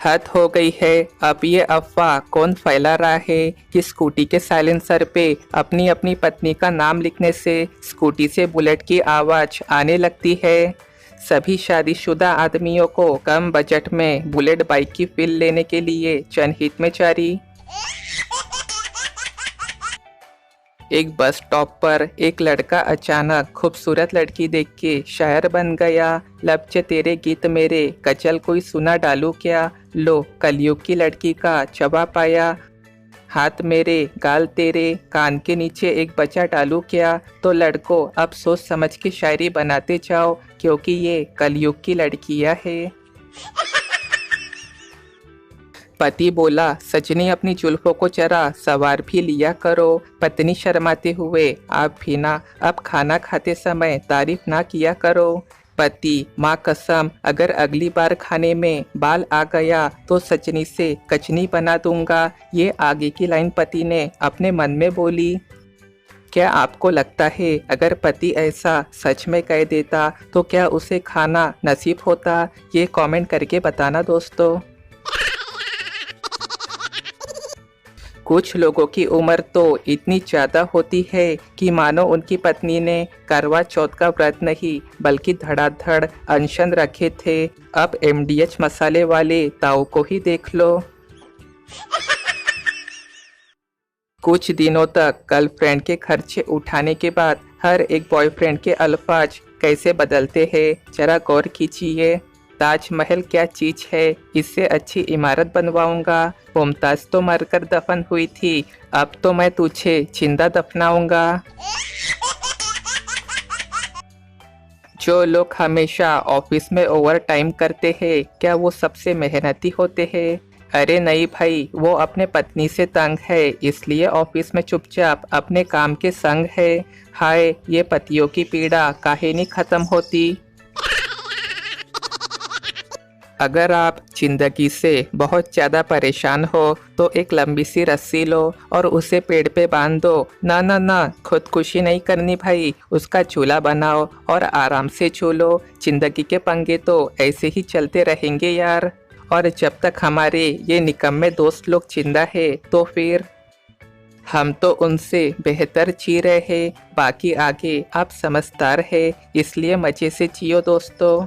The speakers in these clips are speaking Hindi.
हद हो गई है। अब ये अफवाह कौन फैला रहा है कि स्कूटी के साइलेंसर पे अपनी अपनी पत्नी का नाम लिखने से स्कूटी से बुलेट की आवाज़ आने लगती है। सभी शादीशुदा आदमियों को कम बजट में बुलेट बाइक की फील लेने के लिए जनहित में जारी। एक बस स्टॉप पर एक लड़का अचानक खूबसूरत लड़की देख के शायर बन गया। लब चे तेरे गीत मेरे कचल कोई सुना डालू क्या, लो कलयुग की लड़की का जवाब पाया। हाथ मेरे गाल तेरे कान के नीचे एक बच्चा डालू क्या, तो लड़कों अब सोच समझ के शायरी बनाते जाओ क्योंकि ये कलयुग की लड़कियां है। पति बोला, सजनी अपनी जुल्फों को जरा सवार भी लिया करो। पत्नी शर्माते हुए, आप भी ना, अब खाना खाते समय तारीफ ना किया करो। पति, माँ कसम अगर अगली बार खाने में बाल आ गया तो सजनी से कचनी बना दूंगा। ये आगे की लाइन पति ने अपने मन में बोली। क्या आपको लगता है अगर पति ऐसा सच में कह देता तो क्या उसे खाना नसीब होता? ये कमेंट करके बताना दोस्तों। कुछ लोगों की उम्र तो इतनी ज़्यादा होती है कि मानो उनकी पत्नी ने करवा चौथ का व्रत नहीं बल्कि धड़ाधड़ अनशन रखे थे। अब एमडीएच मसाले वाले ताऊ को ही देख लो। कुछ दिनों तक गर्लफ्रेंड के खर्चे उठाने के बाद हर एक बॉयफ्रेंड के अल्फाज कैसे बदलते हैं, जरा गौर कीजिए। ताजमहल क्या चीज है, इससे अच्छी इमारत बनवाऊंगा। मुमताज तो मरकर दफन हुई थी, अब तो मैं तुझे जिंदा दफनाऊंगा। जो लोग हमेशा ऑफिस में ओवर टाइम करते हैं, क्या वो सबसे मेहनती होते हैं? अरे नहीं भाई, वो अपने पत्नी से तंग है इसलिए ऑफिस में चुपचाप अपने काम के संग है। हाय, ये पतियों की पीड़ा काहे नहीं खत्म होती। अगर आप जिंदगी से बहुत ज़्यादा परेशान हो तो एक लंबी सी रस्सी लो और उसे पेड़ पे बांध दो। ना ना ना, खुदकुशी नहीं करनी भाई, उसका झूला बनाओ और आराम से झूलो। जिंदगी के पंगे तो ऐसे ही चलते रहेंगे यार। और जब तक हमारे ये निकम्मे दोस्त लोग जिंदा है तो फिर हम तो उनसे बेहतर जी रहे हैं। बाकी आगे आप समझदार है, इसलिए मज़े से जियो दोस्तों।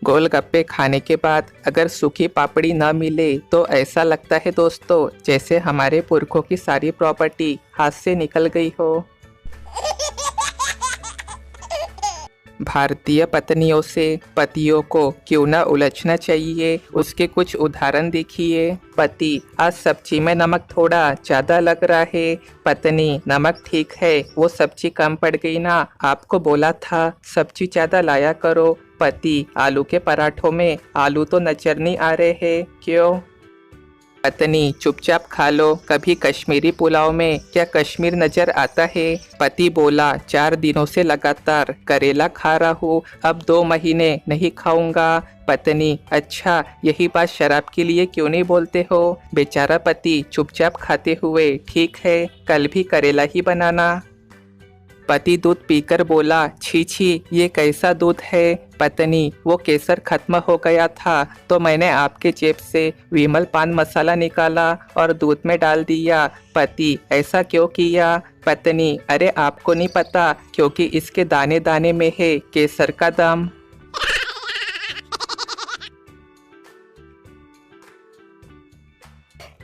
गोलगप्पे खाने के बाद अगर सूखी पापड़ी ना मिले तो ऐसा लगता है दोस्तों जैसे हमारे पुरखों की सारी प्रॉपर्टी हाथ से निकल गई हो। भारतीय पत्नियों से पतियों को क्यों ना उलझना चाहिए, उसके कुछ उदाहरण देखिए। पति, आज सब्जी में नमक थोड़ा ज़्यादा लग रहा है। पत्नी, नमक ठीक है, वो सब्जी कम पड़ गई ना, आपको बोला था सब्जी ज़्यादा लाया करो। पति, आलू के पराठों में आलू तो नजर नहीं आ रहे हैं, क्यों? पत्नी, चुपचाप खा लो, कभी कश्मीरी पुलाव में क्या कश्मीर नजर आता है? पति बोला, 4 दिनों से लगातार करेला खा रहा हूँ, अब 2 महीने नहीं खाऊंगा। पत्नी, अच्छा यही बात शराब के लिए क्यों नहीं बोलते हो? बेचारा पति चुपचाप खाते हुए, ठीक है कल भी करेला ही बनाना। पति दूध पीकर बोला, छी छी ये कैसा दूध है? पत्नी, वो केसर खत्म हो गया था तो मैंने आपके जेब से विमल पान मसाला निकाला और दूध में डाल दिया। पति, ऐसा क्यों किया? पत्नी, अरे आपको नहीं पता क्योंकि इसके दाने दाने में है केसर का दम।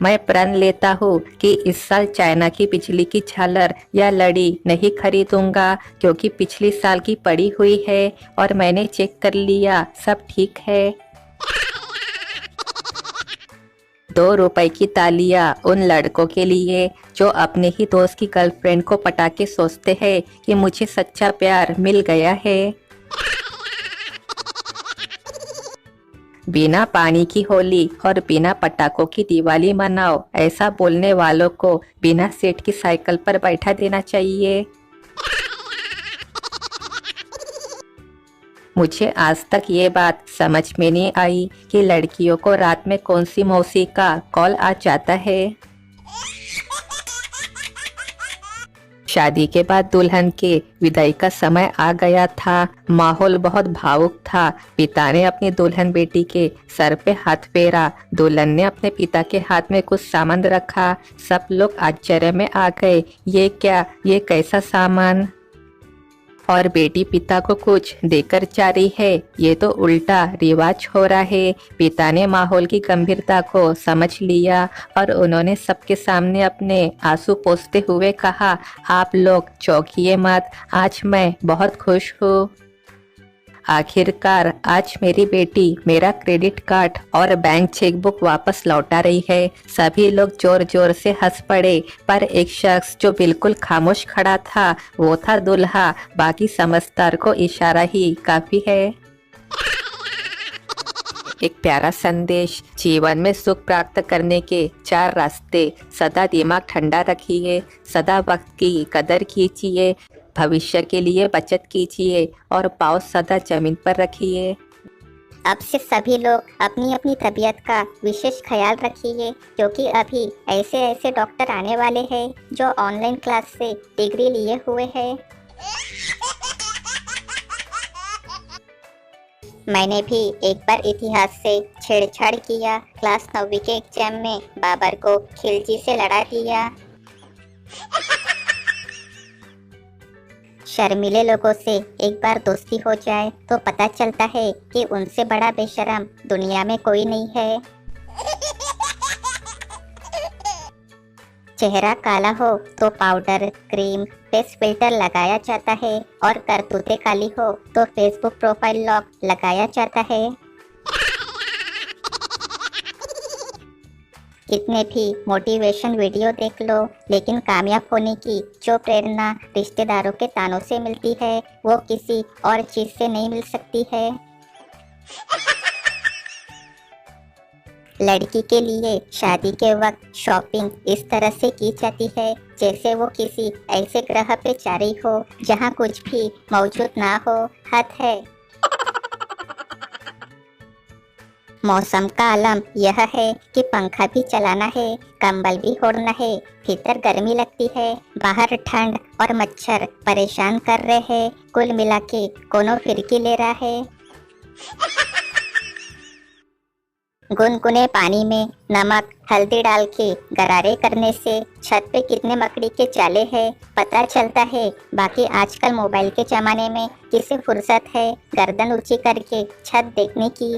मैं प्रण लेता हूँ कि इस साल चाइना की बिजली की झालर या लड़ी नहीं खरीदूंगा क्योंकि पिछली साल की पड़ी हुई है और मैंने चेक कर लिया, सब ठीक है। 2 रुपए की तालियां उन लड़कों के लिए जो अपने ही दोस्त की गर्लफ्रेंड को पटा के सोचते हैं कि मुझे सच्चा प्यार मिल गया है। बिना पानी की होली और बिना पटाखों की दिवाली मनाओ, ऐसा बोलने वालों को बिना सेठ की साइकिल पर बैठा देना चाहिए। मुझे आज तक ये बात समझ में नहीं आई कि लड़कियों को रात में कौन सी मौसी का कॉल आ जाता है। शादी के बाद दुल्हन के विदाई का समय आ गया था। माहौल बहुत भावुक था। पिता ने अपनी दुल्हन बेटी के सर पे हाथ फेरा। दुल्हन ने अपने पिता के हाथ में कुछ सामान रखा। सब लोग आश्चर्य में आ गए। ये क्या, ये कैसा सामान? और बेटी पिता को कुछ देकर जा रही है। ये तो उल्टा रिवाज हो रहा है। पिता ने माहौल की गंभीरता को समझ लिया और उन्होंने सबके सामने अपने आंसू पोंछते हुए कहा, आप लोग चौंकिए मत, आज मैं बहुत खुश हूँ। आखिरकार आज मेरी बेटी मेरा क्रेडिट कार्ड और बैंक चेकबुक वापस लौटा रही है। सभी लोग जोर जोर से हंस पड़े, पर एक शख्स जो बिल्कुल खामोश खड़ा था वो था दूल्हा। बाकी समझदार को इशारा ही काफी है। एक प्यारा संदेश, जीवन में सुख प्राप्त करने के 4 रास्ते। सदा दिमाग ठंडा रखिए, सदा वक्त की कदर कीजिए, भविष्य के लिए बचत कीजिए और पाँव सदा जमीन पर रखिए। अब से सभी लोग अपनी अपनी तबीयत का विशेष ख्याल रखिए, क्योंकि अभी ऐसे ऐसे डॉक्टर आने वाले हैं जो ऑनलाइन क्लास से डिग्री लिए हुए हैं। मैंने भी एक बार इतिहास से छेड़छाड़ किया। क्लास 9वीं के एग्जाम में बाबर को खिलजी से लड़ा दिया। शर्मीले लोगों से एक बार दोस्ती हो जाए तो पता चलता है कि उनसे बड़ा बेशरम दुनिया में कोई नहीं है। चेहरा काला हो तो पाउडर, क्रीम, फेस फिल्टर लगाया जाता है और करतूतें काली हो तो फेसबुक प्रोफाइल लॉक लगाया जाता है। कितने भी मोटिवेशन वीडियो देख लो, लेकिन कामयाब होने की जो प्रेरणा रिश्तेदारों के तानों से मिलती है वो किसी और चीज से नहीं मिल सकती है। लड़की के लिए शादी के वक्त शॉपिंग इस तरह से की जाती है जैसे वो किसी ऐसे ग्रह पे जा रही हो जहाँ कुछ भी मौजूद ना हो। हद है। मौसम का आलम यह है कि पंखा भी चलाना है, कंबल भी ओढ़ना है, भीतर गर्मी लगती है, बाहर ठंड और मच्छर परेशान कर रहे हैं। कुल मिला के कोनो फिरकी ले रहा है। गुनगुने पानी में नमक हल्दी डाल के गरारे करने से छत पे कितने मकड़ी के जाले हैं पता चलता है। बाकी आजकल मोबाइल के जमाने में किसे फुर्सत है गर्दन ऊंची करके छत देखने की।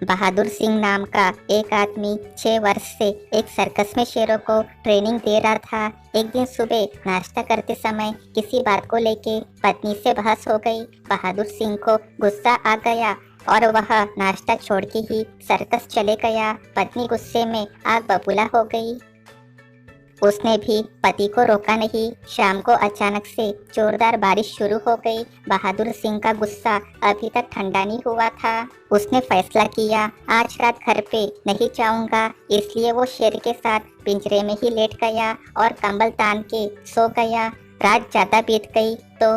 बहादुर सिंह नाम का एक आदमी 6 वर्ष से एक सर्कस में शेरों को ट्रेनिंग दे रहा था। एक दिन सुबह नाश्ता करते समय किसी बात को लेके पत्नी से बहस हो गई। बहादुर सिंह को गुस्सा आ गया और वह नाश्ता छोड़ के ही सर्कस चले गया। पत्नी गुस्से में आग बबूला हो गई। उसने भी पति को रोका नहीं। शाम को अचानक से जोरदार बारिश शुरू हो गई। बहादुर सिंह का गुस्सा अभी तक ठंडा नहीं हुआ था। उसने फैसला किया आज रात घर पे नहीं जाऊंगा, इसलिए वो शेर के साथ पिंजरे में ही लेट गया और कंबल तान के सो गया। रात ज्यादा बीत गई तो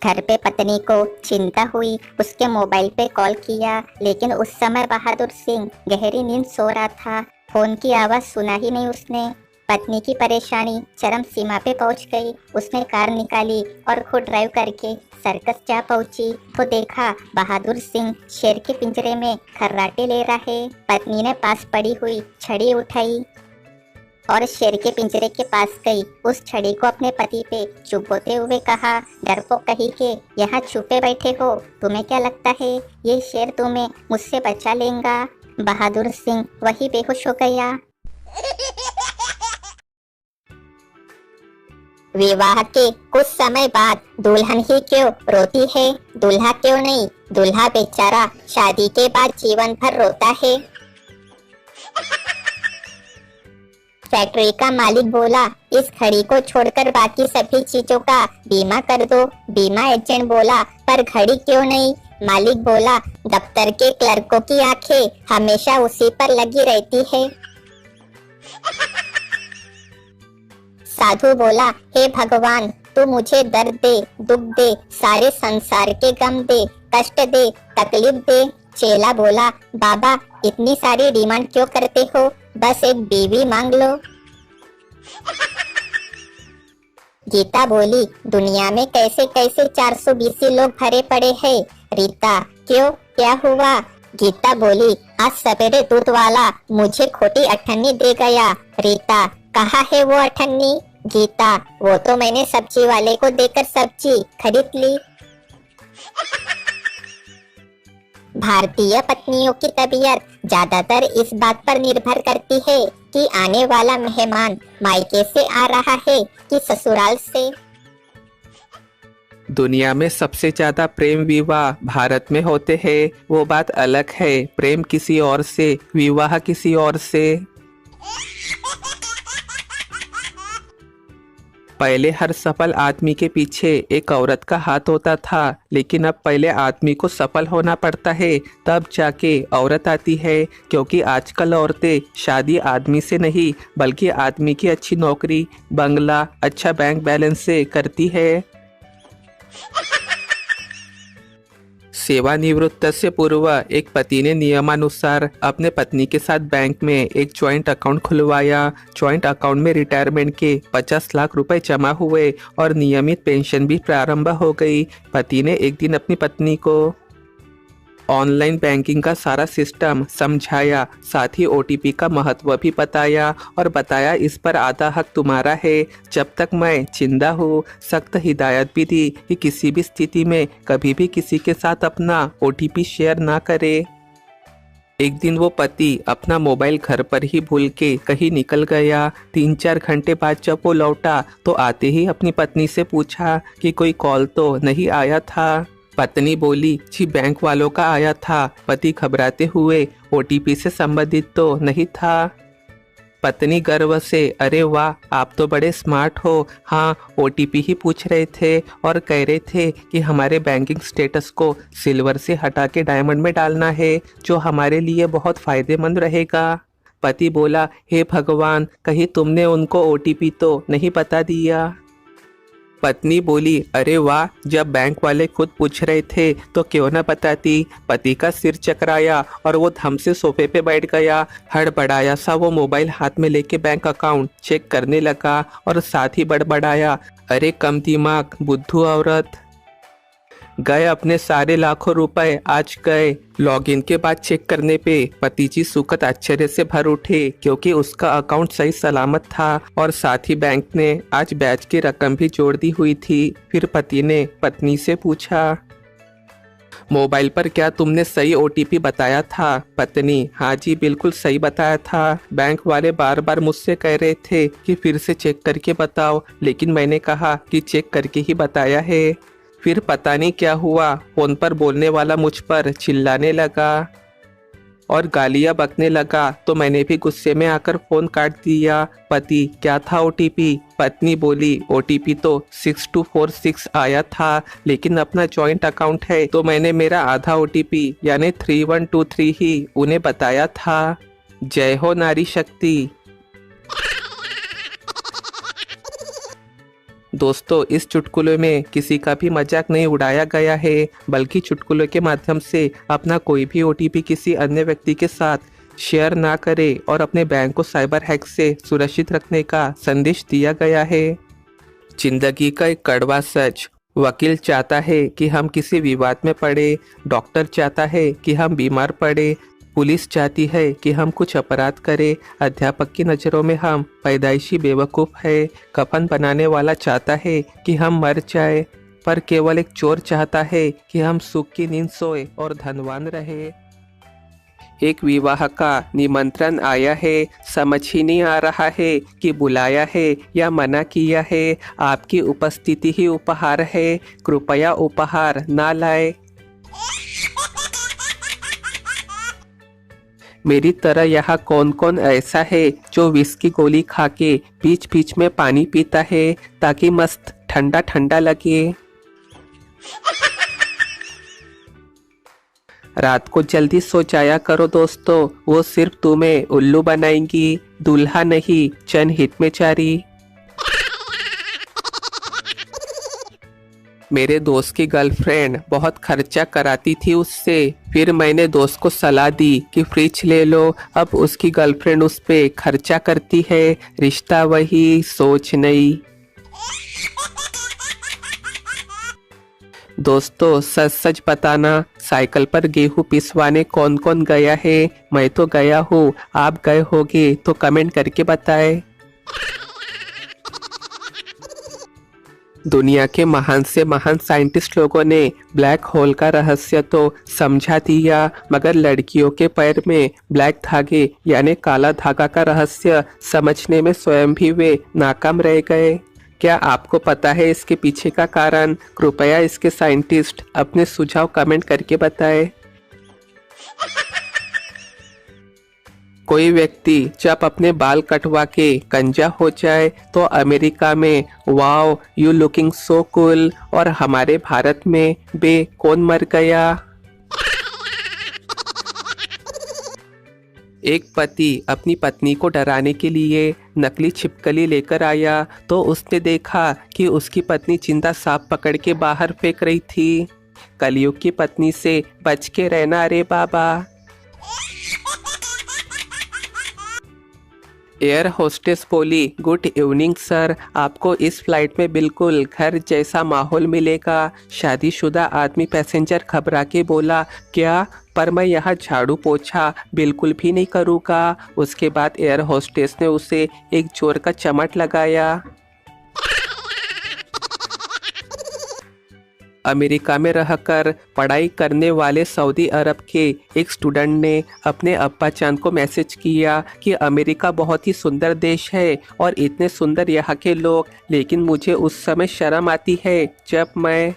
घर पे पत्नी को चिंता हुई। उसके मोबाइल पे कॉल किया, लेकिन उस समय बहादुर सिंह गहरी नींद सो रहा था। फोन की आवाज सुना ही नहीं उसने। पत्नी की परेशानी चरम सीमा पे पहुंच गई। उसने कार निकाली और खुद ड्राइव करके सर्कस जा पहुंची तो देखा बहादुर सिंह शेर के पिंजरे में खर्राटे ले रहा है। पत्नी ने पास पड़ी हुई छड़ी उठाई और शेर के पिंजरे के पास गई। उस छड़ी को अपने पति पे चुभोते हुए कहा, डरपोक कहीं के यहाँ छुपे बैठे हो, तुम्हें क्या लगता है ये शेर तुम्हें मुझसे बचा लेगा? बहादुर सिंह वही बेहोश हो गया। विवाह के कुछ समय बाद दुल्हन ही क्यों रोती है, दूल्हा क्यों नहीं? दूल्हा बेचारा शादी के बाद जीवन भर रोता है। फैक्ट्री का मालिक बोला, इस घड़ी को छोड़कर बाकी सभी चीजों का बीमा कर दो। बीमा एजेंट बोला, पर घड़ी क्यों नहीं? मालिक बोला, दफ्तर के क्लर्कों की आंखें हमेशा उसी पर लगी रहती है। साधु बोला, हे भगवान, तू मुझे दर्द दे, दुख दे, सारे संसार के गम दे, कष्ट दे, तकलीफ दे। चेला बोला, बाबा इतनी सारी डिमांड क्यों करते हो? बस एक बीवी मांग लो। गीता बोली, दुनिया में कैसे कैसे 420 लोग भरे पड़े हैं। रीता, क्यों, क्या हुआ? गीता बोली, आज सवेरे दूध वाला मुझे खोटी अठन्नी दे गया। रीता, कहाँ है वो अठन्नी? गीता, वो तो मैंने सब्जी वाले को देकर सब्जी खरीद ली। भारतीय पत्नियों की तबीयत ज्यादातर इस बात पर निर्भर करती है कि आने वाला मेहमान मायके से आ रहा है कि ससुराल से। दुनिया में सबसे ज्यादा प्रेम विवाह भारत में होते हैं, वो बात अलग है। प्रेम किसी और से, विवाह किसी और से। पहले हर सफल आदमी के पीछे एक औरत का हाथ होता था, लेकिन अब पहले आदमी को सफल होना पड़ता है, तब जाके औरत आती है। क्योंकि आजकल औरतें शादी आदमी से नहीं बल्कि आदमी की अच्छी नौकरी, बंगला, अच्छा बैंक बैलेंस से करती है। सेवानिवृत्त से पूर्व एक पति ने नियमानुसार अपने पत्नी के साथ बैंक में एक ज्वाइंट अकाउंट खुलवाया। ज्वाइंट अकाउंट में रिटायरमेंट के 50 लाख रुपए जमा हुए और नियमित पेंशन भी प्रारंभ हो गई। पति ने एक दिन अपनी पत्नी को ऑनलाइन बैंकिंग का सारा सिस्टम समझाया, साथ ही ओटीपी का महत्व भी बताया और बताया इस पर आधा हक तुम्हारा है जब तक मैं जिंदा हूँ। सख्त हिदायत भी दी कि किसी भी स्थिति में कभी भी किसी के साथ अपना ओटीपी शेयर ना करे। एक दिन वो पति अपना मोबाइल घर पर ही भूल के कहीं निकल गया। 3-4 घंटे बाद जब वो लौटा तो आते ही अपनी पत्नी से पूछा कि कोई कॉल तो नहीं आया था। पत्नी बोली, जी बैंक वालों का आया था। पति घबराते हुए, ओटीपी से संबंधित तो नहीं था। पत्नी गर्व से, अरे वाह, आप तो बड़े स्मार्ट हो। हाँ, ओटीपी ही पूछ रहे थे और कह रहे थे कि हमारे बैंकिंग स्टेटस को सिल्वर से हटा के डायमंड में डालना है, जो हमारे लिए बहुत फायदेमंद रहेगा। पति बोला, हे भगवान, कहीं तुमने उनको ओटीपी तो नहीं बता दिया। पत्नी बोली, अरे वाह, जब बैंक वाले खुद पूछ रहे थे तो क्यों न बताती। पति का सिर चकराया और वो धम से सोफे पे बैठ गया। हड़बड़ाया सा वो मोबाइल हाथ में लेके बैंक अकाउंट चेक करने लगा और साथ ही बड़बड़ाया, अरे कम दिमाग बुद्धू औरत। गए अपने सारे लाखों रुपए, आज गए। लॉगिन के बाद चेक करने पे पति जी सुखद आश्चर्य से भर उठे, क्योंकि उसका अकाउंट सही सलामत था और साथ ही बैंक ने आज ब्याज की रकम भी जोड़ दी हुई थी। फिर पति ने पत्नी से पूछा, मोबाइल पर क्या तुमने सही ओटीपी बताया था? पत्नी, हाँ जी, बिल्कुल सही बताया था। बैंक वाले बार बार मुझसे कह रहे थे कि फिर से चेक करके बताओ, लेकिन मैंने कहा कि चेक करके ही बताया है। फिर पता नहीं क्या हुआ, फोन पर बोलने वाला मुझ पर चिल्लाने लगा और गालियां बकने लगा, तो मैंने भी गुस्से में आकर फोन काट दिया। पति, क्या था ओटीपी? पत्नी बोली, ओटीपी तो 6246 आया था, लेकिन अपना जॉइंट अकाउंट है तो मैंने मेरा आधा ओटीपी यानी 3123 ही उन्हें बताया था। जय हो नारी शक्ति। दोस्तों, इस चुटकुले में किसी का भी मजाक नहीं उड़ाया गया है, बल्कि चुटकुलों के माध्यम से अपना कोई भी ओटीपी किसी अन्य व्यक्ति के साथ शेयर ना करे और अपने बैंक को साइबर हैक से सुरक्षित रखने का संदेश दिया गया है। जिंदगी का एक कड़वा सच, वकील चाहता है कि हम किसी विवाद में पड़े, डॉक्टर चाहता है कि हम बीमार पड़े, पुलिस चाहती है कि हम कुछ अपराध करें, अध्यापक की नज़रों में हम पैदाइशी बेवकूफ़ है, कफन बनाने वाला चाहता है कि हम मर जाए, पर केवल एक चोर चाहता है कि हम सुख की नींद सोए और धनवान रहे। एक विवाह का निमंत्रण आया है, समझ ही नहीं आ रहा है कि बुलाया है या मना किया है। आपकी उपस्थिति ही उपहार है, कृपया उपहार ना लाए। मेरी तरह यहाँ कौन कौन ऐसा है जो विष की गोली खा के बीच बीच में पानी पीता है ताकि मस्त ठंडा ठंडा लगे। रात को जल्दी सो जाया करो दोस्तों, वो सिर्फ तुम्हें उल्लू बनाएंगी, दूल्हा नहीं जनहित में जारी। मेरे दोस्त की गर्लफ्रेंड बहुत खर्चा कराती थी उससे। फिर मैंने दोस्त को सलाह दी कि फ्रिज ले लो। अब उसकी गर्लफ्रेंड उस पे खर्चा करती है। रिश्ता वही, सोच नहीं। दोस्तों, सच सच बताना, साइकिल पर गेहूं पिसवाने कौन कौन गया है? मैं तो गया हूँ। आप गए होगे तो कमेंट करके बताएं। दुनिया के महान से महान साइंटिस्ट लोगों ने ब्लैक होल का रहस्य तो समझा दिया, मगर लड़कियों के पैर में ब्लैक धागे यानी काला धागा का रहस्य समझने में स्वयं भी वे नाकाम रह गए। क्या आपको पता है इसके पीछे का कारण? कृपया इसके साइंटिस्ट अपने सुझाव कमेंट करके बताएं। कोई व्यक्ति जब अपने बाल कटवा के गंजा हो जाए तो अमेरिका में wow you looking so cool, और हमारे भारत में बे कौन मर गया। एक पति अपनी पत्नी को डराने के लिए नकली छिपकली लेकर आया तो उसने देखा कि उसकी पत्नी जिंदा सांप पकड़ के बाहर फेंक रही थी। कलयुग की पत्नी से बच के रहना रे बाबा। एयर होस्टेस बोली, गुड इवनिंग सर, आपको इस फ्लाइट में बिल्कुल घर जैसा माहौल मिलेगा। शादीशुदा आदमी पैसेंजर घबरा के बोला, क्या? पर मैं यहाँ झाड़ू पोछा बिल्कुल भी नहीं करूँगा। उसके बाद एयर होस्टेस ने उसे एक जोर का चमट लगाया। अमेरिका में रहकर पढ़ाई करने वाले सऊदी अरब के एक स्टूडेंट ने अपने अब्बा जान को मैसेज किया कि अमेरिका बहुत ही सुंदर देश है और इतने सुंदर यहाँ के लोग, लेकिन मुझे उस समय शर्म आती है जब मैं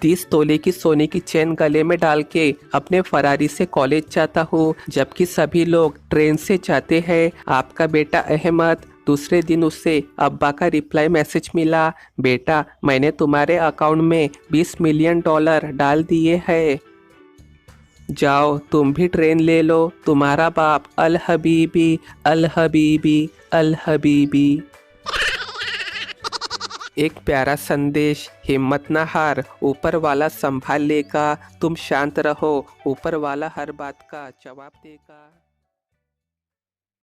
30 तोले की सोने की चेन गले में डाल के अपने फरारी से कॉलेज जाता हूँ, जबकि सभी लोग ट्रेन से जाते हैं। आपका बेटा अहमद। दूसरे दिन उसे अब्बा का रिप्लाई मैसेज मिला, बेटा मैंने तुम्हारे अकाउंट में $20 मिलियन डाल दिए हैं, जाओ तुम भी ट्रेन ले लो। तुम्हारा बाप अल हबीबी अल हबीबी अल हबीबी। एक प्यारा संदेश, हिम्मत ना हार, ऊपर वाला संभाल लेगा। तुम शांत रहो, ऊपर वाला हर बात का जवाब देगा।